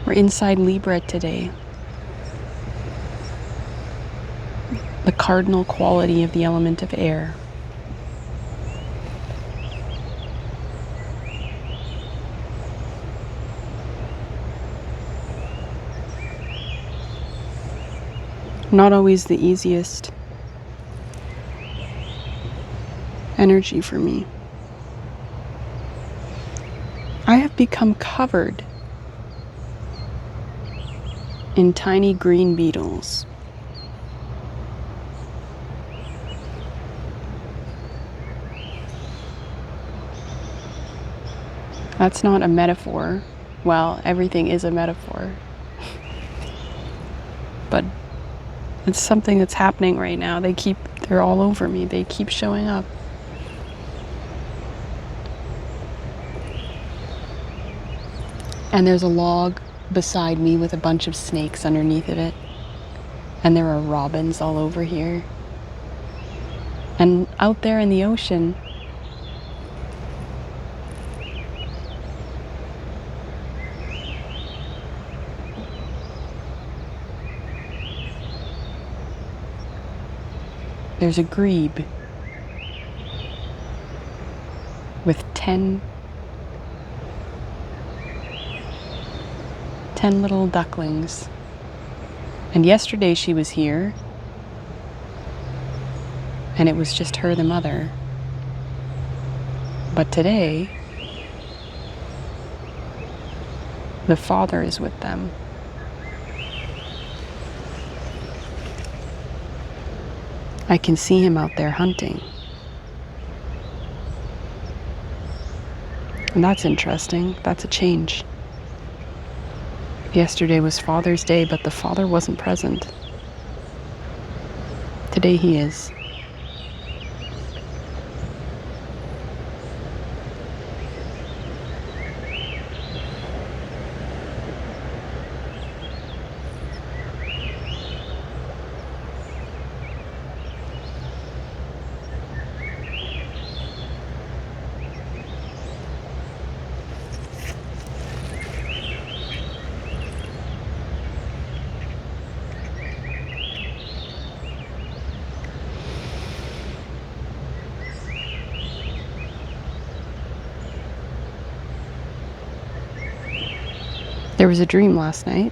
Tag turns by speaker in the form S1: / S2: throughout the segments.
S1: We're inside Libra today. The cardinal quality of the element of air. Not always the easiest energy for me. I have become covered in tiny green beetles. That's not a metaphor. Well, everything is a metaphor. But it's something that's happening right now. They're all over me. They keep showing up. And there's a log beside me with a bunch of snakes underneath of it. And there are robins all over here. And out there in the ocean, there's a grebe with 10 little ducklings. And yesterday she was here, and it was just her, the mother. But today, the father is with them. I can see him out there hunting. And that's interesting. That's a change. Yesterday was Father's Day, but the father wasn't present. Today he is. There was a dream last night.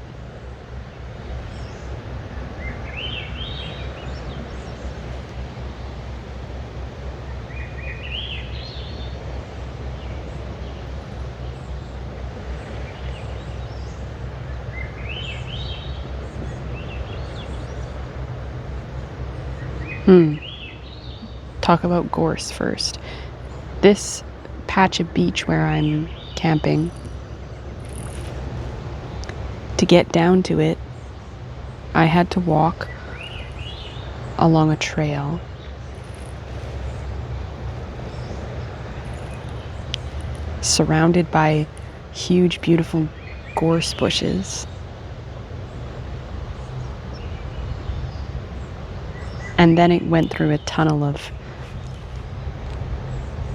S1: Talk about Gorse first. This patch of beach where I'm camping, to get down to it, I had to walk along a trail. Surrounded by huge, beautiful gorse bushes. And then it went through a tunnel of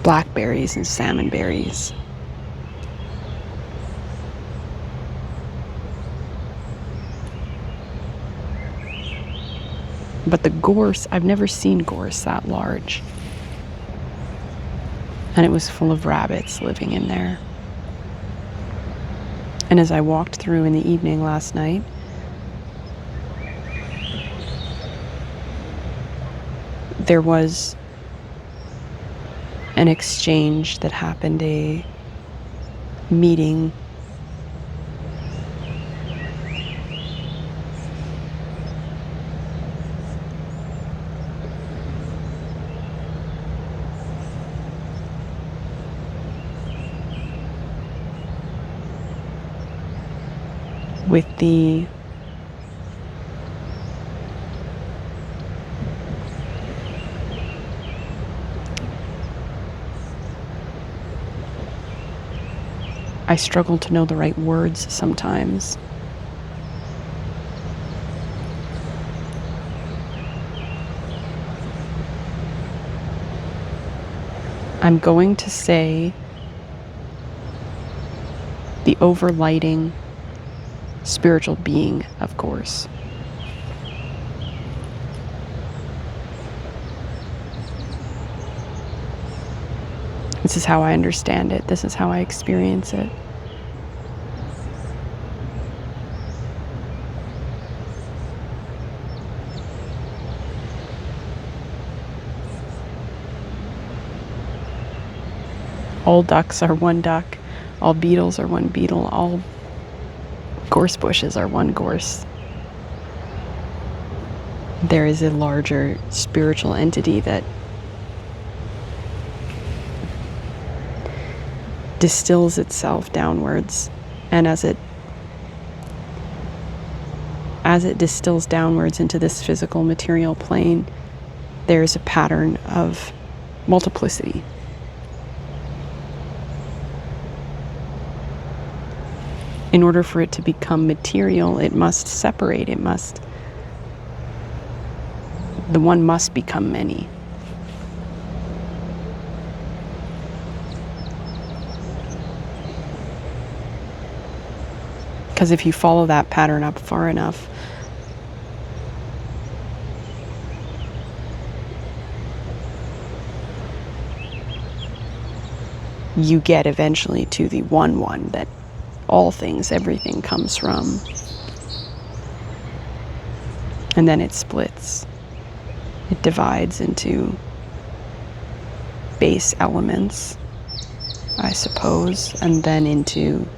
S1: blackberries and salmon berries. But the gorse, I've never seen gorse that large. And it was full of rabbits living in there. And as I walked through in the evening last night, there was an exchange that happened, a meeting with the I struggle to know the right words sometimes. I'm going to say the overlighting spiritual being of Gorse. This is how I understand it. This is how I experience it. All ducks are one duck. All beetles are one beetle. All gorse bushes are one gorse. There is a larger spiritual entity that distills itself downwards, and as it distills downwards into this physical material plane, there's a pattern of multiplicity. In order for it to become material, it must separate. The one must become many. Because if you follow that pattern up far enough, you get eventually to the one that all things, everything comes from. And then it splits. It divides into base elements, I suppose, and then into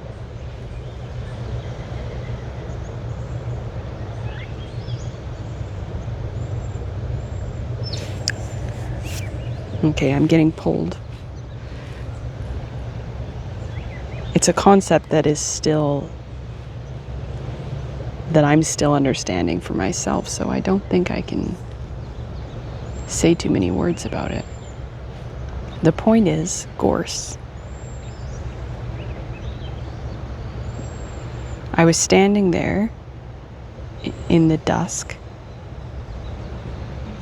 S1: okay, I'm getting pulled. It's a concept that I'm still understanding for myself, so I don't think I can say too many words about it. The point is, Gorse. I was standing there in the dusk,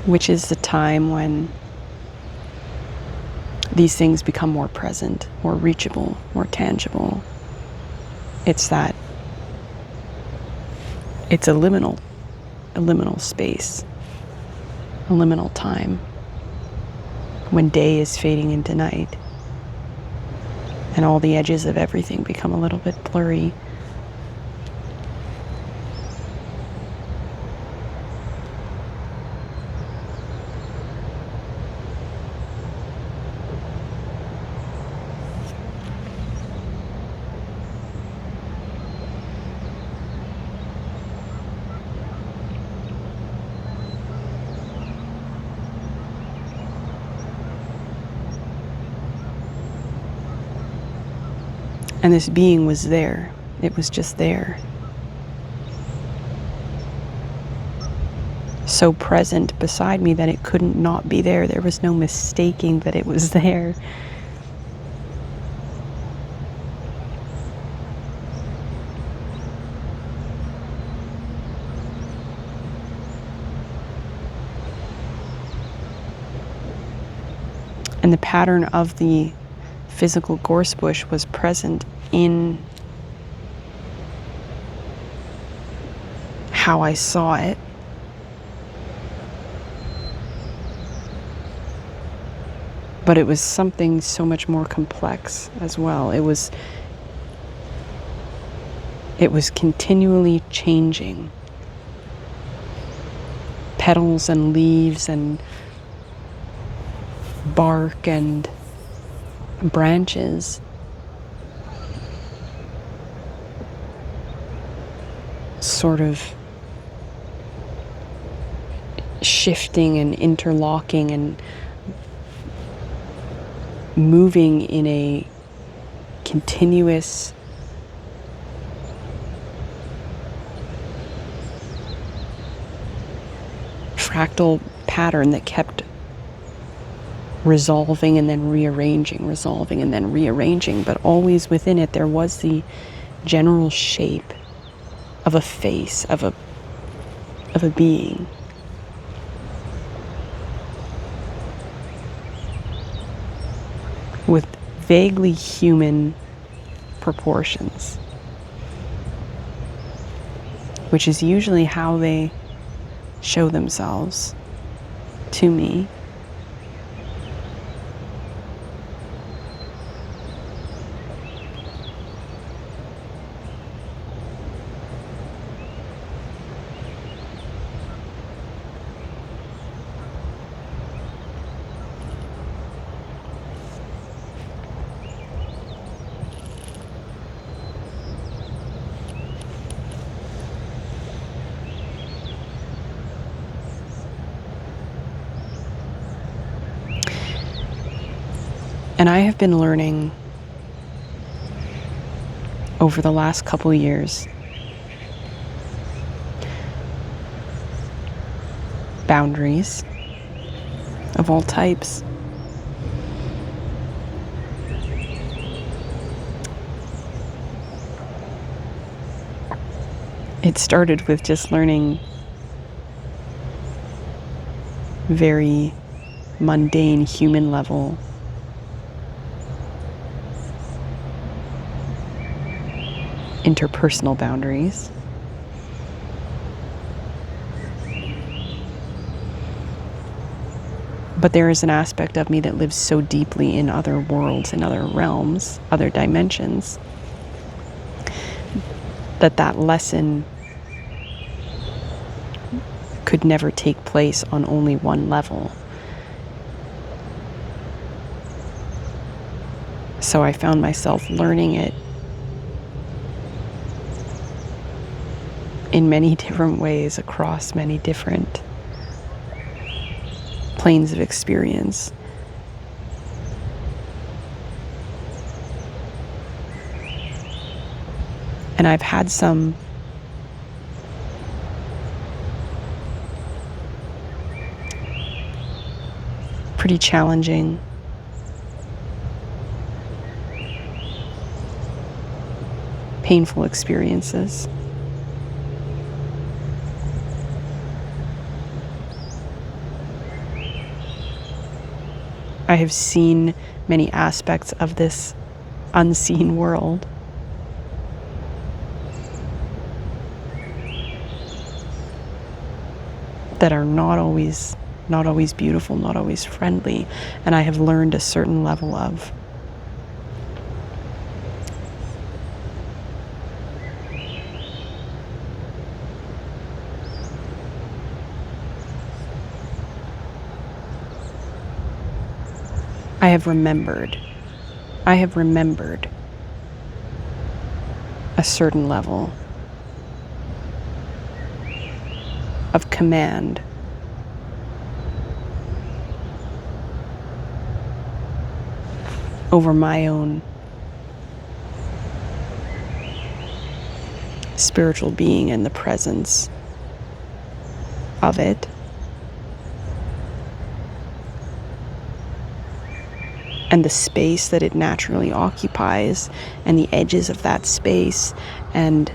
S1: which is the time when these things become more present, more reachable, more tangible. It's a liminal space, a liminal time, when day is fading into night, and all the edges of everything become a little bit blurry. And this being was there. It was just there. So present beside me that it couldn't not be there. There was no mistaking that it was there. And the pattern of the physical gorse bush was present in how I saw it. But it was something so much more complex as well. It was continually changing. Petals and leaves and bark and branches sort of shifting and interlocking and moving in a continuous fractal pattern that kept resolving and then rearranging, resolving and then rearranging, but always within it there was the general shape of a face, of a being. With vaguely human proportions. which is usually how they show themselves to me. And I have been learning over the last couple years boundaries of all types. It started with just learning very mundane human level interpersonal boundaries. But there is an aspect of me that lives so deeply in other worlds, in other realms, other dimensions, that lesson could never take place on only one level. So I found myself learning it in many different ways across many different planes of experience. And I've had some pretty challenging painful experiences. I have seen many aspects of this unseen world. That are not always beautiful, not always friendly, and I have learned a certain level of I have remembered a certain level of command over my own spiritual being and the presence of it. And the space that it naturally occupies, and the edges of that space, and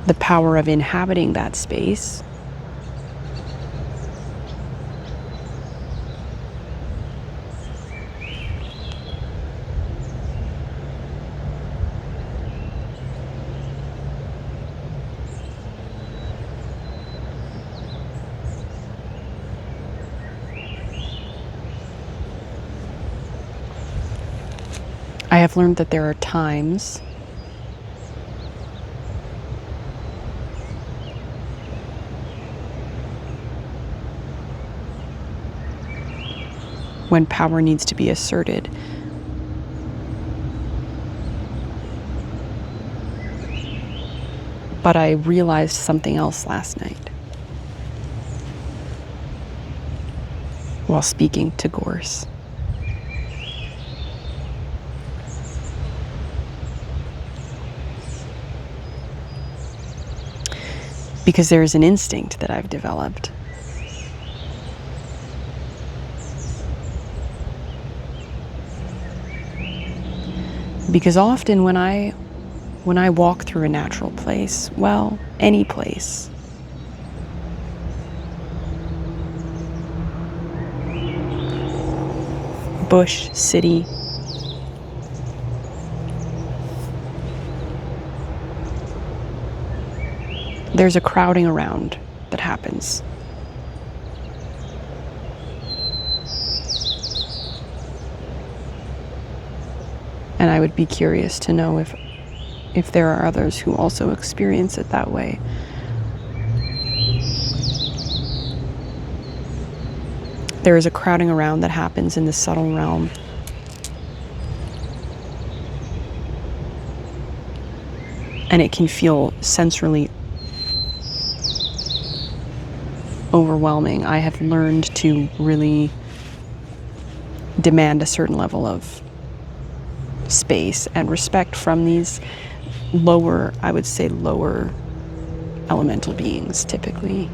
S1: the power of inhabiting that space. I have learned that there are times when power needs to be asserted. But I realized something else last night while speaking to Gorse. Because there is an instinct that I've developed. Because often when I walk through a natural place, well, any place, bush, city, there's a crowding around that happens. And I would be curious to know if there are others who also experience it that way. There is a crowding around that happens in the subtle realm. And it can feel sensorily overwhelming. I have learned to really demand a certain level of space and respect from these lower, I would say lower elemental beings typically.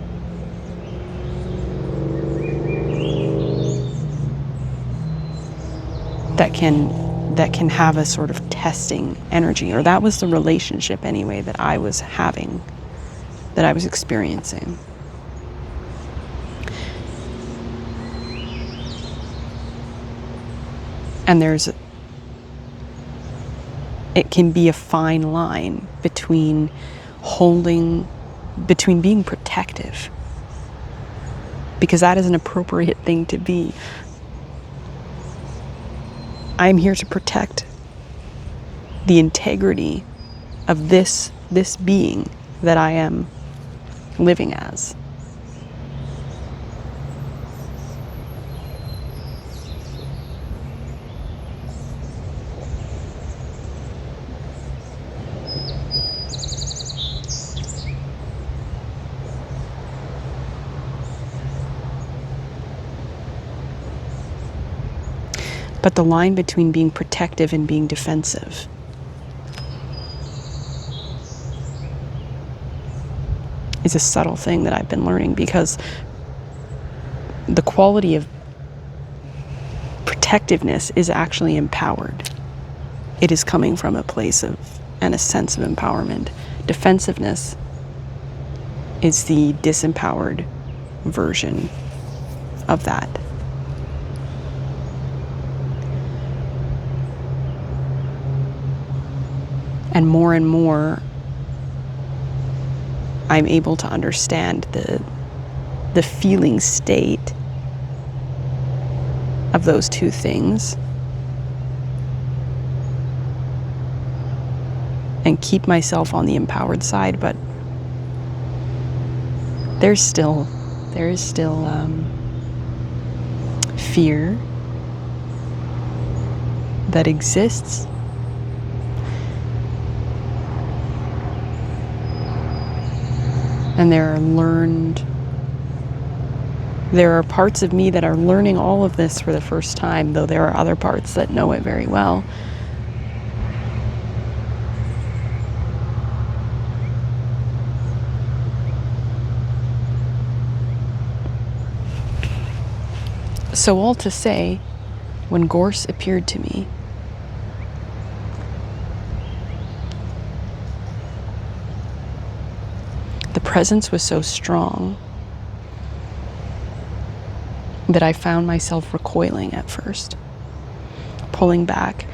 S1: That can have a sort of testing energy, or that was the relationship anyway that I was having, that I was experiencing. And it can be a fine line between being protective, because that is an appropriate thing to be. I am here to protect the integrity of this being that I am living as. But the line between being protective and being defensive is a subtle thing that I've been learning, because the quality of protectiveness is actually empowered. It is coming from a place of and a sense of empowerment. Defensiveness is the disempowered version of that. And more, I'm able to understand the feeling state of those two things, and keep myself on the empowered side. But there is still fear that exists. And there are parts of me that are learning all of this for the first time, though there are other parts that know it very well. So all to say, when Gorse appeared to me, the presence was so strong that I found myself recoiling at first, pulling back.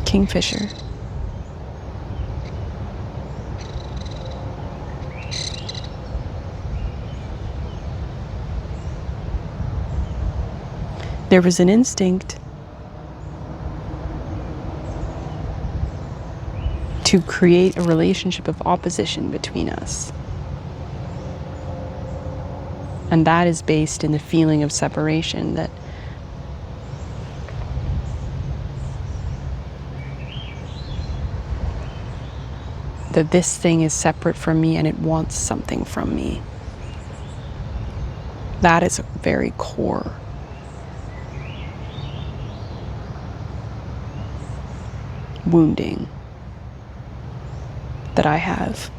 S1: Kingfisher. There was an instinct to create a relationship of opposition between us. And that is based in the feeling of separation, that this thing is separate from me and it wants something from me. That is a very core wounding that I have.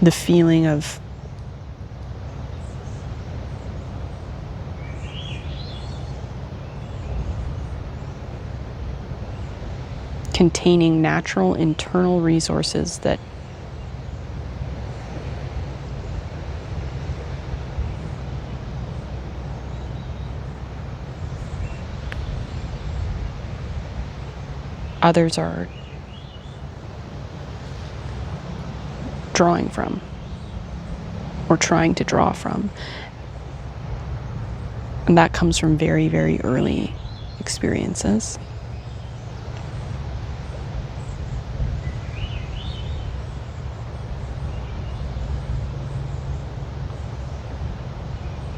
S1: The feeling of containing natural internal resources that others are drawing from or trying to draw from. And that comes from very, very early experiences.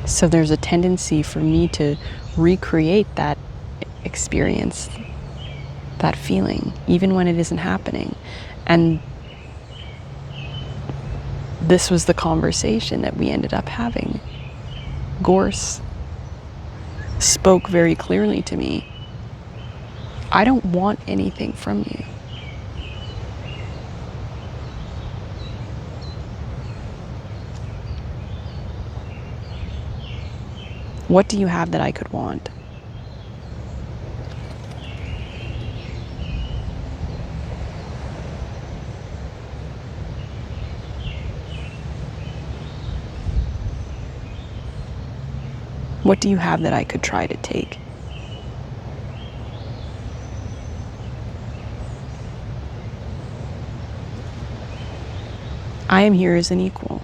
S1: So there's a tendency for me to recreate that experience, that feeling, even when it isn't happening. And this was the conversation that we ended up having. Gorse spoke very clearly to me. I don't want anything from you. What do you have that I could want? What do you have that I could try to take? I am here as an equal.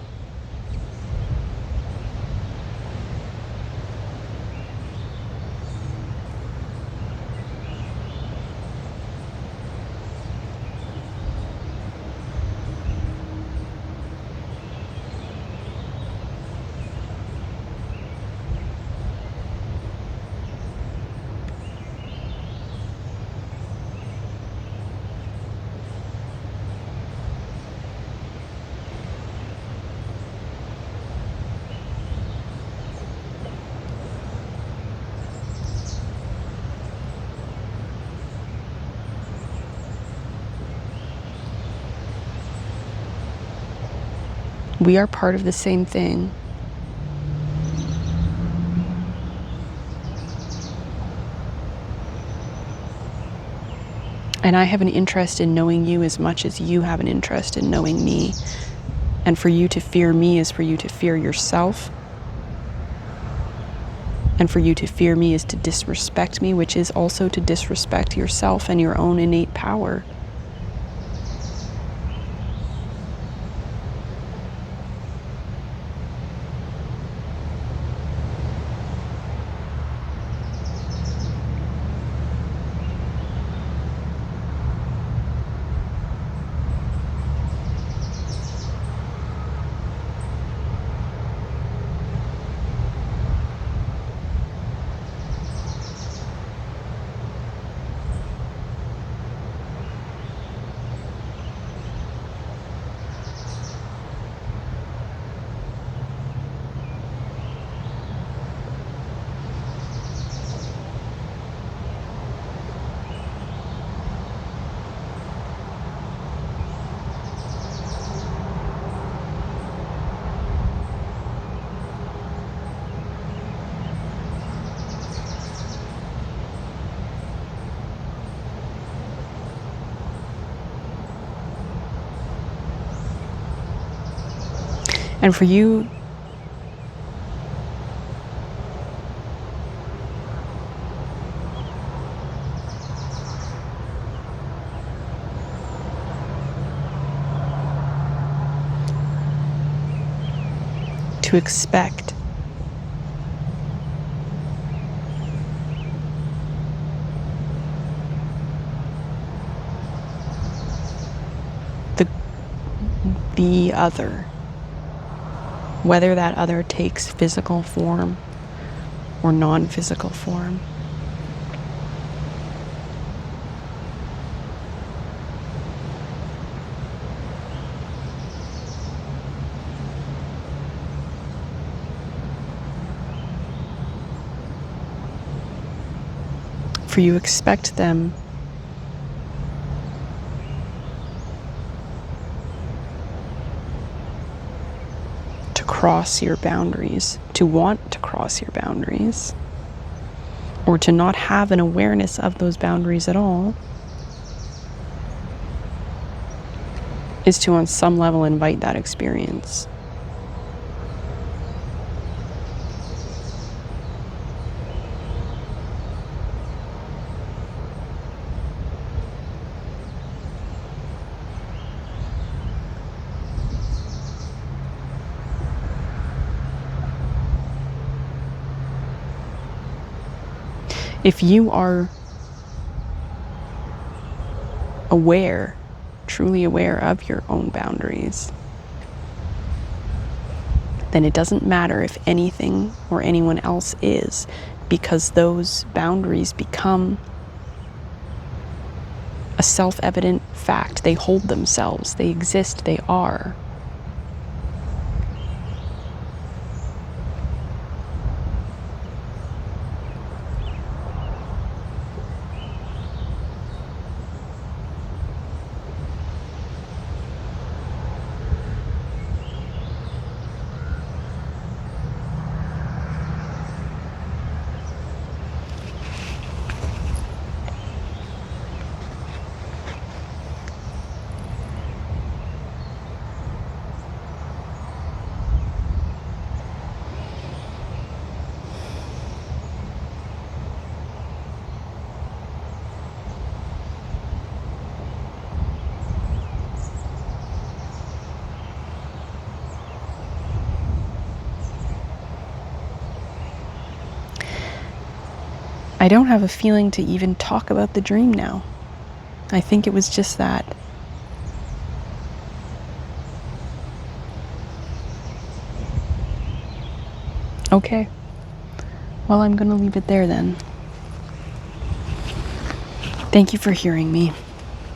S1: We are part of the same thing. And I have an interest in knowing you as much as you have an interest in knowing me. And for you to fear me is for you to fear yourself. And for you to fear me is to disrespect me, which is also to disrespect yourself and your own innate power. And for you to expect the other, whether that other takes physical form or non-physical form. For you expect them to cross your boundaries, to want to cross your boundaries, or to not have an awareness of those boundaries at all. is to on some level invite that experience. If you are aware, truly aware of your own boundaries, then it doesn't matter if anything or anyone else is, because those boundaries become a self-evident fact. They hold themselves, they exist, they are. I don't have a feeling to even talk about the dream now. I think it was just that. Okay. Well, I'm going to leave it there then. Thank you for hearing me.